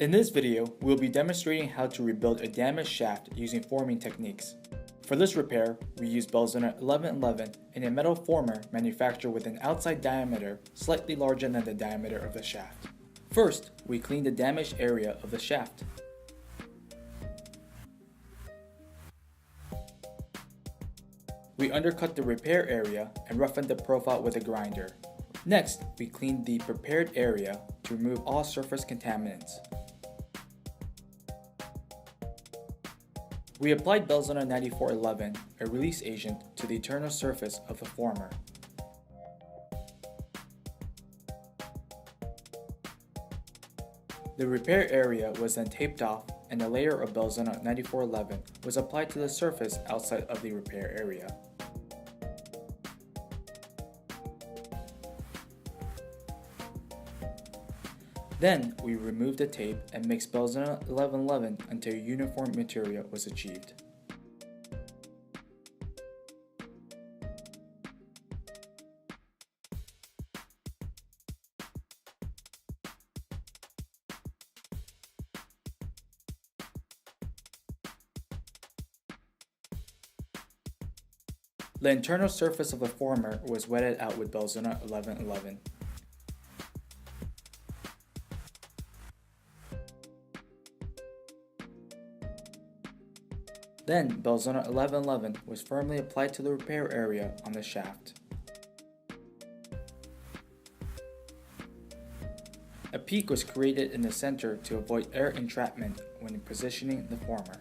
In this video, we'll be demonstrating how to rebuild a damaged shaft using forming techniques. For this repair, we use Belzona 1111 in a metal former manufactured with an outside diameter slightly larger than the diameter of the shaft. First, we clean the damaged area of the shaft. We undercut the repair area and roughen the profile with a grinder. Next, we clean the prepared area to remove all surface contaminants. We applied Belzona 9411, a release agent, to the internal surface of the former. The repair area was then taped off and a layer of Belzona 9411 was applied to the surface outside of the repair area. Then, we removed the tape and mixed Belzona 1111 until a uniform material was achieved. The internal surface of the former was wetted out with Belzona 1111. Then, Belzona 1111 was firmly applied to the repair area on the shaft. A peak was created in the center to avoid air entrapment when positioning the former.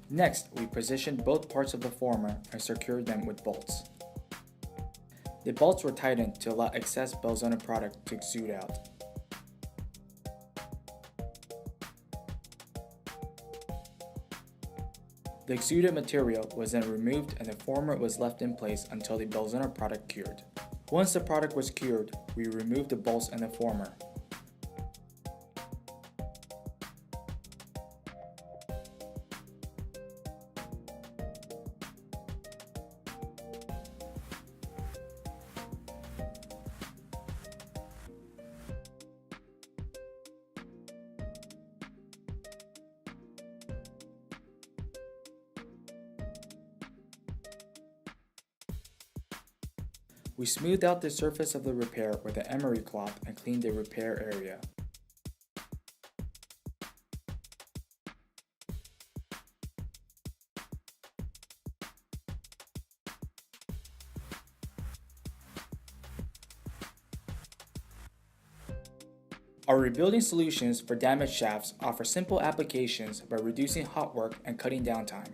Next, we positioned both parts of the former and secured them with bolts. The bolts were tightened to allow excess Belzona product to exude out. The exuded material was then removed and the former was left in place until the Belzona product cured. Once the product was cured, we removed the bolts and the former. We smoothed out the surface of the repair with an emery cloth and cleaned the repair area. Our rebuilding solutions for damaged shafts offer simple applications by reducing hot work and cutting downtime.